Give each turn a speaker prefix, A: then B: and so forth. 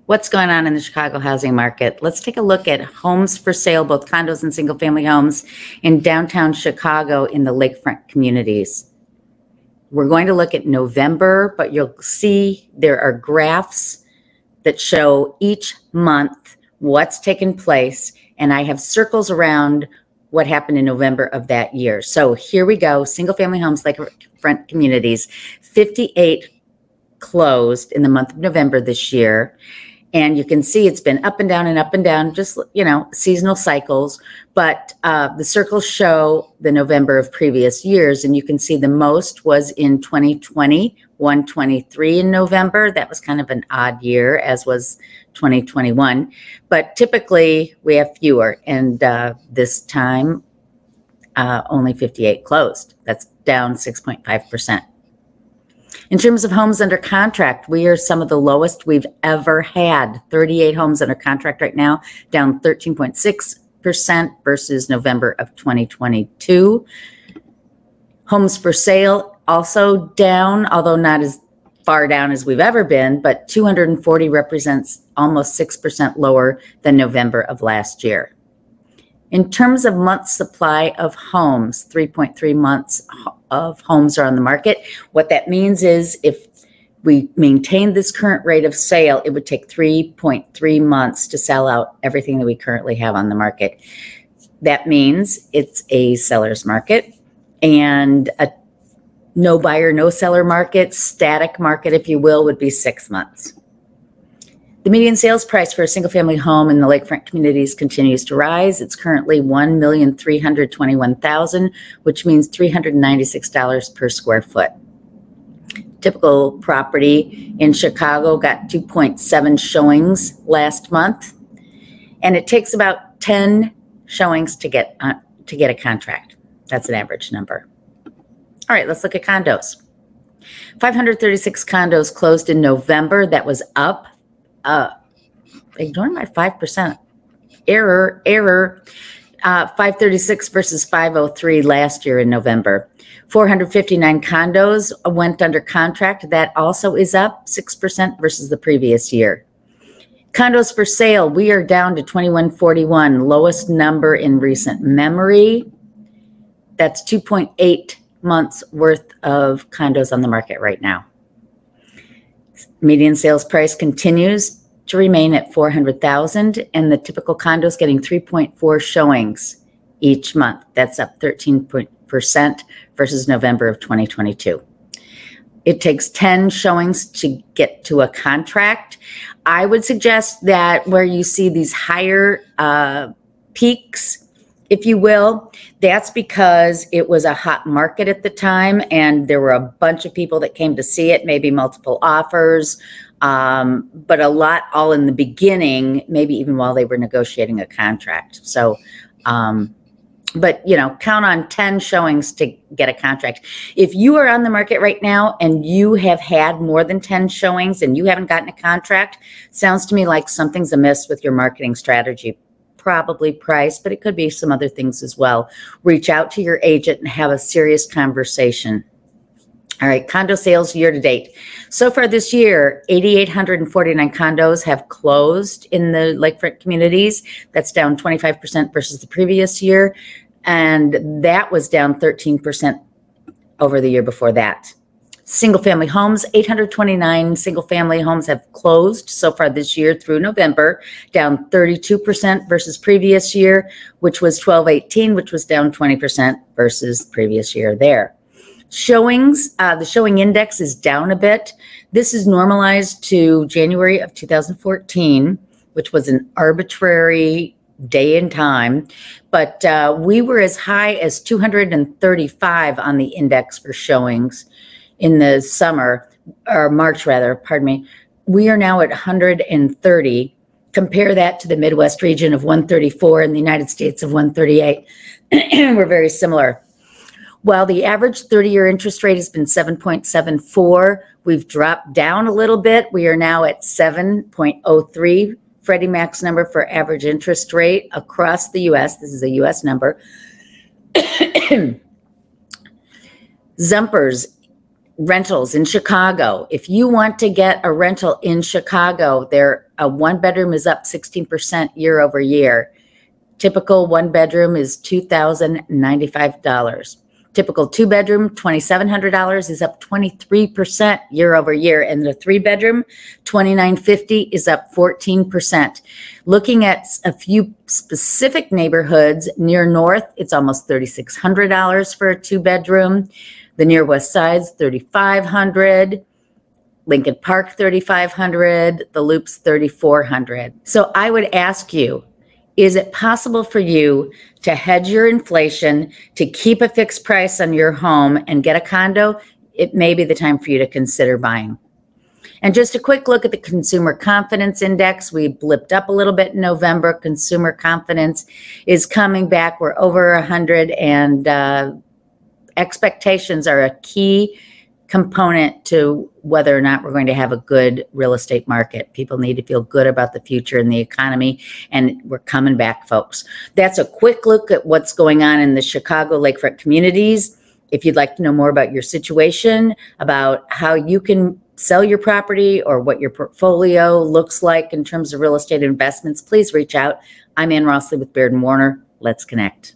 A: What's going on in the Chicago housing market? Let's take a look at homes for sale, both condos and single-family homes in downtown Chicago in the lakefront communities. We're going to look at November, but you'll see there are graphs that show each month what's taken place, and I have circles around what happened in November of that year. So here we go, single-family homes, lakefront communities, 58 closed in the month of November this year. And you can see it's been up and down, just, you know, seasonal cycles. But the circles show the November of previous years. And you can see the most was in 2020, 123 in November. That was kind of an odd year, as was 2021. But typically we have fewer. And this time, only 58 closed. That's down 6.5%. In terms of homes under contract, we are some of the lowest we've ever had. 38 homes under contract right now, down 13.6% versus November of 2022. Homes for sale also down, although not as far down as we've ever been, but 240 represents almost 6% lower than November of last year. In terms of months supply of homes, 3.3 months of homes are on the market. What that means is if we maintain this current rate of sale, it would take 3.3 months to sell out everything that we currently have on the market. That means it's a seller's market and a no buyer, no seller market, static market, if you will, would be 6 months. The median sales price for a single-family home in the lakefront communities continues to rise. It's currently $1,321,000, which means $396 per square foot. Typical property in Chicago got 2.7 showings last month, and it takes about 10 showings to get a contract. That's an average number. All right, let's look at condos. 536 condos closed in November. That was up. Ignore my 5% error, 536 versus 503 last year in November. 459 condos went under contract. That also is up 6% versus the previous year. Condos for sale, we are down to 2141, lowest number in recent memory. That's 2.8 months worth of condos on the market right now. Median sales price continues to remain at $400,000, and the typical condo is getting 3.4 showings each month. That's up 13% versus November of 2022. It takes 10 showings to get to a contract. I would suggest that where you see these higher peaks, if you will, that's because it was a hot market at the time and there were a bunch of people that came to see it, maybe multiple offers, but a lot all in the beginning, maybe even while they were negotiating a contract. So, but you know, count on 10 showings to get a contract. If you are on the market right now and you have had more than 10 showings and you haven't gotten a contract, sounds to me like something's amiss with your marketing strategy. Probably price, but it could be some other things as well. Reach out to your agent and have a serious conversation. All right, condo sales year to date. So far this year, 8,849 condos have closed in the lakefront communities. That's down 25% versus the previous year. And that was down 13% over the year before that. Single-family homes, 829 single-family homes have closed so far this year through November, down 32% versus previous year, which was 1,218, which was down 20% versus previous year there. Showings, the showing index is down a bit. This is normalized to January of 2014, which was an arbitrary day and time, but we were as high as 235 on the index for showings in the summer, or March rather, pardon me. We are now at 130. Compare that to the Midwest region of 134 and the United States of 138. We're very similar. While the average 30-year interest rate has been 7.74, we've dropped down a little bit. We are now at 7.03. Freddie Mac's number for average interest rate across the U.S. This is a U.S. number. Zumpers Rentals in Chicago. If you want to get a rental in Chicago, a one bedroom is up 16% year over year. Typical one bedroom is $2,095. Typical two bedroom, $2,700 is up 23% year over year. And the three bedroom, $2,950 is up 14%. Looking at a few specific neighborhoods near North, it's almost $3,600 for a two bedroom. The near West Side's $3,500. Lincoln Park, $3,500. The Loop's $3,400. So I would ask you, is it possible for you to hedge your inflation, to keep a fixed price on your home and get a condo? It may be the time for you to consider buying. And just a quick look at the Consumer Confidence Index. We blipped up a little bit in November. Consumer confidence is coming back. We're over 100, and expectations are a key component to whether or not we're going to have a good real estate market. People need to feel good about the future and the economy, and we're coming back, folks. That's a quick look at what's going on in the Chicago lakefront communities. If you'd like to know more about your situation, about how you can sell your property or what your portfolio looks like in terms of real estate investments, please reach out. I'm Anne Rossley with Baird Warner. Let's connect.